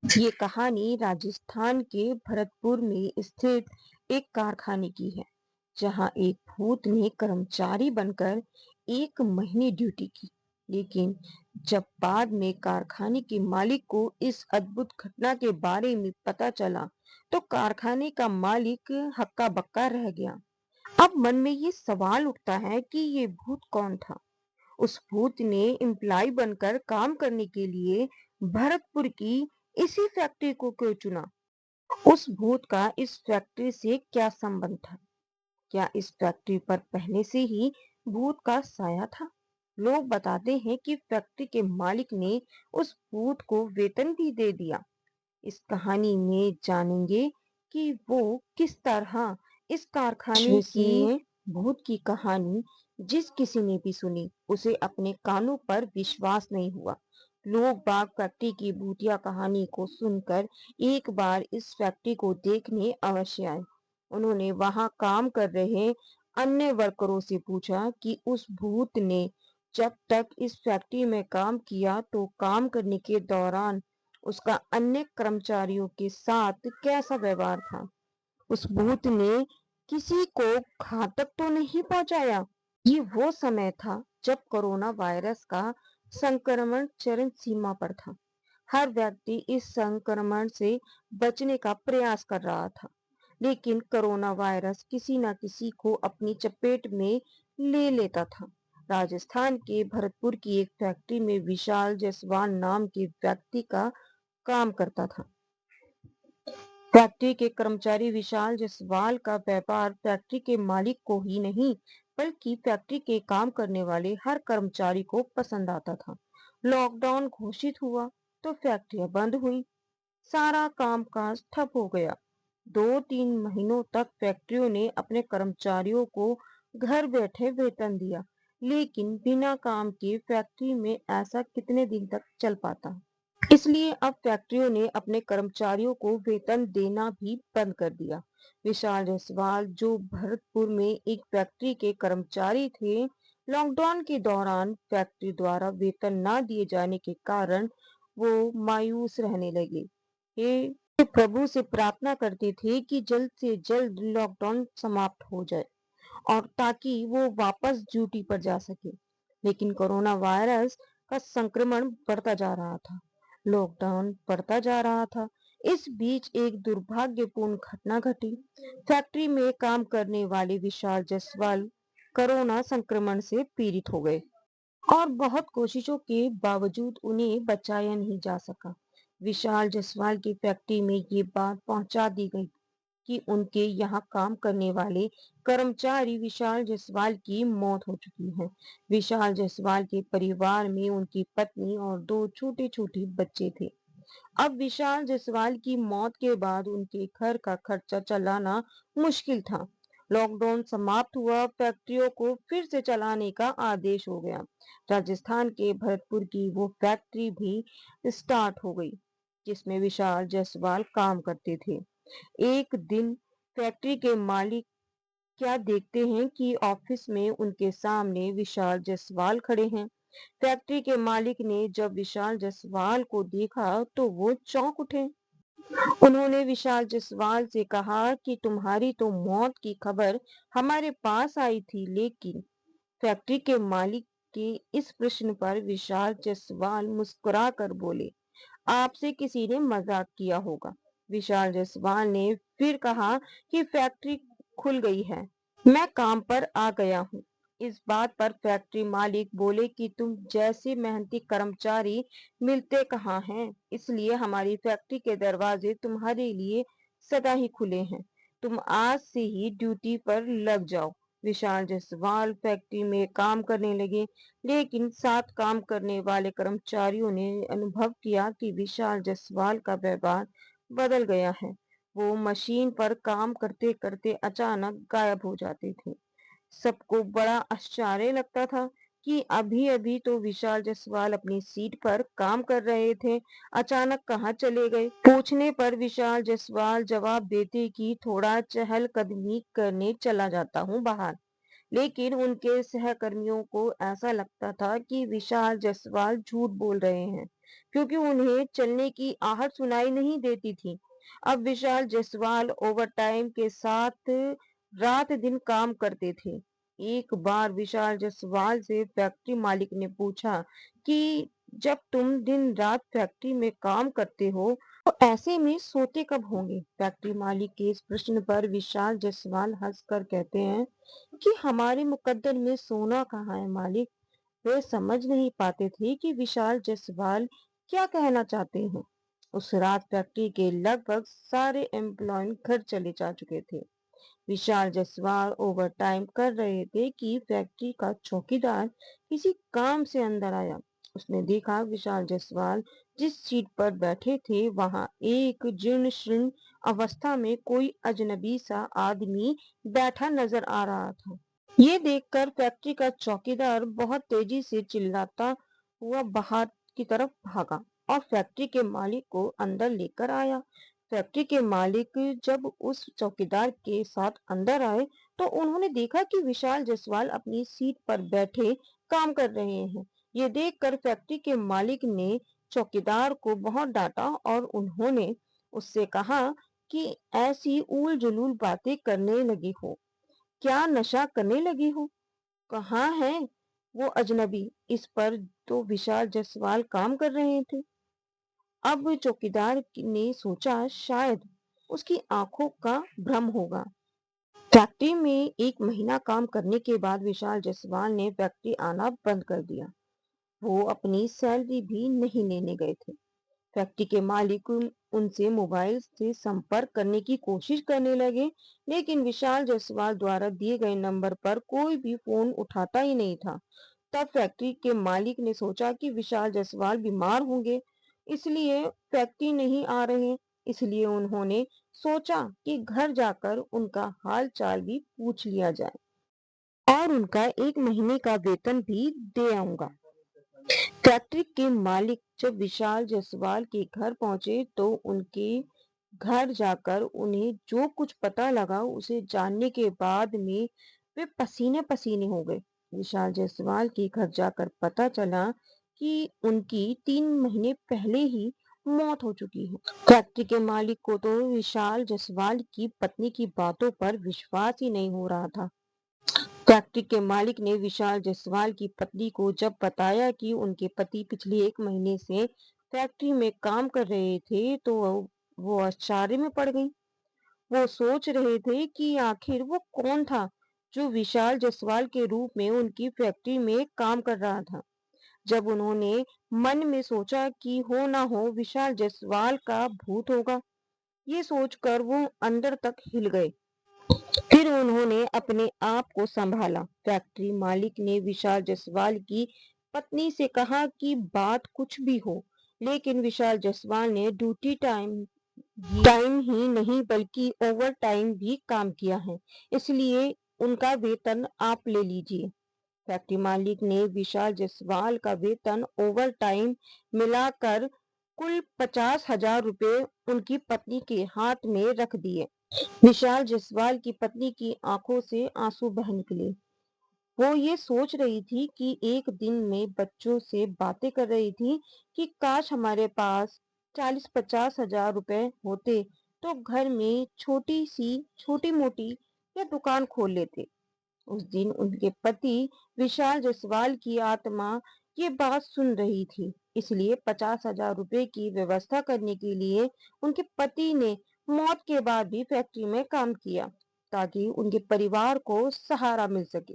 ये कहानी राजस्थान के भरतपुर में स्थित एक कारखाने की है, जहां एक भूत ने कर्मचारी बनकर 1 महीने ड्यूटी की। लेकिन जब बाद में कारखाने के मालिक को इस अद्भुत घटना के बारे में पता चला, तो कारखाने का मालिक हक्का बक्का रह गया। अब मन में ये सवाल उठता है कि ये भूत कौन था। उस भूत ने एम्प्लॉय बनकर काम करने के लिए भरतपुर की इसी फैक्ट्री को क्यों चुना? उस भूत का इस फैक्ट्री से क्या संबंध था? क्या इस फैक्ट्री पर पहले से ही भूत का साया था? लोग बताते हैं कि फैक्ट्री के मालिक ने उस भूत को वेतन भी दे दिया। इस कहानी में जानेंगे कि वो किस तरह इस कारखाने की भूत की कहानी जिस किसी ने भी सुनी, उसे अपने कानों पर विश्वास नहीं हुआ। लोग बाग फैक्ट्री की भूतिया कहानी को सुनकर एक बार इस फैक्ट्री को देखने अवश्य आए। उन्होंने वहां काम कर रहे अन्य वर्करों से पूछा कि उस भूत ने जब तक इस फैक्ट्री में काम किया तो काम करने के दौरान उसका अन्य कर्मचारियों के साथ कैसा व्यवहार था। उस भूत ने किसी को घातक तो नहीं पहुंचाया। ये वो समय था जब कोरोना वायरस का संक्रमण चरम सीमा पर था। हर व्यक्ति इस संक्रमण से बचने का प्रयास कर रहा था, लेकिन कोरोना वायरस किसी न किसी को अपनी चपेट में ले लेता था। राजस्थान के भरतपुर की एक फैक्ट्री में विशाल जायसवाल नाम के व्यक्ति का काम करता था। फैक्ट्री के कर्मचारी विशाल जायसवाल का व्यवहार फैक्ट्री के मालिक को ही नहीं, बल्कि फैक्ट्री के काम करने वाले हर कर्मचारी को पसंद आता था। लॉकडाउन घोषित हुआ तो फैक्ट्रियां बंद हुई, सारा कामकाज ठप हो गया। 2-3 महीनों तक फैक्ट्रियों ने अपने कर्मचारियों को घर बैठे वेतन दिया, लेकिन बिना काम के फैक्ट्री में ऐसा कितने दिन तक चल पाता। इसलिए अब फैक्ट्रियों ने अपने कर्मचारियों को वेतन देना भी बंद कर दिया। विशाल जायसवाल, जो भरतपुर में एक फैक्ट्री के कर्मचारी थे, लॉकडाउन के दौरान फैक्ट्री द्वारा वेतन न दिए जाने के कारण वो मायूस रहने लगे। ये प्रभु से प्रार्थना करते थे कि जल्द से जल्द लॉकडाउन समाप्त हो जाए और ताकि वो वापस ड्यूटी पर जा सके। लेकिन कोरोना वायरस का संक्रमण बढ़ता जा रहा था, लॉकडाउन बढ़ता जा रहा था। इस बीच एक दुर्भाग्यपूर्ण घटना घटी। फैक्ट्री में काम करने वाले विशाल जायसवाल कोरोना संक्रमण से पीड़ित हो गए और बहुत कोशिशों के बावजूद उन्हें बचाया नहीं जा सका। विशाल जायसवाल की फैक्ट्री में ये बात पहुंचा दी गई कि उनके यहाँ काम करने वाले कर्मचारी विशाल जायसवाल की मौत हो चुकी है। विशाल जायसवाल के परिवार में उनकी पत्नी और 2 छोटे-छोटे बच्चे थे। अब विशाल जायसवाल की मौत के बाद उनके घर का खर्चा चलाना मुश्किल था। लॉकडाउन समाप्त हुआ, फैक्ट्रियों को फिर से चलाने का आदेश हो गया। राजस्थान के भरतपुर की वो फैक्ट्री भी स्टार्ट हो गई, जिसमें विशाल जायसवाल काम करते थे। एक दिन फैक्ट्री के मालिक क्या देखते हैं कि ऑफिस में उनके सामने विशाल जायसवाल खड़े हैं। फैक्ट्री के मालिक ने जब विशाल जायसवाल को देखा तो वो चौंक उठे। उन्होंने विशाल जायसवाल से कहा कि तुम्हारी तो मौत की खबर हमारे पास आई थी, लेकिन फैक्ट्री के मालिक के इस प्रश्न पर विशाल जायसवाल मुस्कुराकर बोले, आपसे किसी ने मजाक किया होगा। विशाल जायसवाल ने फिर कहा कि फैक्ट्री खुल गई है, मैं काम पर आ गया हूँ। इस बात पर फैक्ट्री मालिक बोले कि तुम जैसे मेहनती कर्मचारी मिलते कहाँ हैं, इसलिए हमारी फैक्ट्री के दरवाजे तुम्हारे लिए सदा ही खुले हैं। तुम आज से ही ड्यूटी पर लग जाओ। विशाल जायसवाल फैक्ट्री में काम करने लगे, लेकिन साथ काम करने वाले कर्मचारियों ने अनुभव किया कि विशाल जायसवाल का व्यवहार बदल गया है। वो मशीन पर काम करते करते अचानक गायब हो जाते थे। सबको बड़ा आश्चर्य लगता था कि अभी अभी तो विशाल जायसवाल अपनी सीट पर काम कर रहे थे, अचानक कहाँ चले गए। पूछने पर विशाल जायसवाल जवाब देते कि थोड़ा चहलकदमी करने चला जाता हूँ बाहर। लेकिन उनके सहकर्मियों को ऐसा लगता था कि विशाल जायसवाल झूठ बोल रहे हैं। क्योंकि उन्हें चलने की आहट सुनाई नहीं देती थी। अब विशाल जायसवाल ओवरटाइम के साथ रात दिन काम करते थे। एक बार विशाल जायसवाल से फैक्ट्री मालिक ने पूछा कि जब तुम दिन रात फैक्ट्री में काम करते हो तो ऐसे में सोते कब होंगे? फैक्ट्री मालिक के इस प्रश्न पर विशाल जायसवाल हंसकर कहते हैं कि हमारे मुकद्दर में सोना कहाँ है मालिक। वे समझ नहीं पाते थे कि विशाल जायसवाल क्या कहना चाहते हैं। उस रात फैक्ट्री के लगभग सारे एम्प्लॉय घर चले जा चुके थे। विशाल जायसवाल ओवर टाइम कर रहे थे कि फैक्ट्री का चौकीदार किसी काम से अंदर आया। उसने देखा विशाल जायसवाल जिस सीट पर बैठे थे वहां एक जीर्ण शीर्ण अवस्था में कोई अजनबी सा आदमी बैठा नजर आ रहा था। ये देखकर फैक्ट्री का चौकीदार बहुत तेजी से चिल्लाता हुआ बाहर की तरफ भागा और फैक्ट्री के मालिक को अंदर लेकर आया। फैक्ट्री के मालिक जब उस चौकीदार के साथ अंदर आए तो उन्होंने देखा कि विशाल जायसवाल अपनी सीट पर बैठे काम कर रहे हैं। ये देखकर फैक्ट्री के मालिक ने चौकीदार को बहुत डांटा और उन्होंने उससे कहा कि ऐसी ऊल जुलूल बातें करने लगी हो, क्या नशा करने लगी हो? कहाँ है वो अजनबी? इस पर तो विशाल जायसवाल काम कर रहे थे। अब ने सोचा शायद उसकी आंखों का भ्रम होगा। फैक्ट्री में 1 महीना काम करने के बाद विशाल जायसवाल ने फैक्ट्री आना बंद कर दिया। वो अपनी सैलरी भी नहीं लेने गए थे। फैक्ट्री के मालिक उनसे मोबाइल से संपर्क करने की कोशिश करने लगे, लेकिन विशाल जायसवाल द्वारा दिए गए नंबर पर कोई भी फोन उठाता ही नहीं था। तब फैक्ट्री के मालिक ने सोचा कि विशाल जायसवाल बीमार होंगे, इसलिए फैक्ट्री नहीं आ रहे। इसलिए उन्होंने सोचा कि घर जाकर उनका हाल चाल भी पूछ लिया जाए और उनका 1 महीने का वेतन भी दे आऊंगा। फैक्ट्री के मालिक जब विशाल जायसवाल के घर पहुंचे तो उनके घर जाकर उन्हें जो कुछ पता लगा उसे जानने के बाद में वे पसीने पसीने हो गए। विशाल जायसवाल के घर जाकर पता चला कि उनकी 3 महीने पहले ही मौत हो चुकी है। फैक्ट्री के मालिक को तो विशाल जायसवाल की पत्नी की बातों पर विश्वास ही नहीं हो रहा था। फैक्ट्री के मालिक ने विशाल जायसवाल की पत्नी को जब बताया कि उनके पति पिछले 1 महीने से फैक्ट्री में काम कर रहे थे तो वो आश्चर्य में पड़ गई। वो सोच रहे थे कि आखिर वो कौन था जो विशाल जायसवाल के रूप में उनकी फैक्ट्री में काम कर रहा था। जब उन्होंने मन में सोचा कि हो ना हो विशाल जायसवाल का भूत होगा, ये सोचकर वो अंदर तक हिल गए। फिर उन्होंने अपने आप को संभाला। फैक्ट्री मालिक ने विशाल जायसवाल की पत्नी से कहा कि बात कुछ भी हो, लेकिन विशाल जायसवाल ने ड्यूटी टाइम टाइम ही नहीं बल्कि ओवर टाइम भी काम किया है, इसलिए उनका वेतन आप ले लीजिए। फैक्ट्री मालिक ने विशाल जायसवाल का वेतन ओवर टाइम मिलाकर कुल 50,000 रुपए उनकी पत्नी के हाथ में रख दिए। विशाल जायसवाल की पत्नी की आंखों से आंसू बह निकले। वो ये सोच रही थी कि एक दिन में बच्चों से बातें कर रही थी कि काश हमारे पास 40-50 हजार रुपए होते तो घर में छोटी मोटी या दुकान खोल लेते। उस दिन उनके पति विशाल जायसवाल की आत्मा ये बात सुन रही थी, इसलिए 50,000 रुपए की व्यवस्था करने के लिए उनके पति ने मौत के बाद भी फैक्ट्री में काम किया ताकि उनके परिवार को सहारा मिल सके।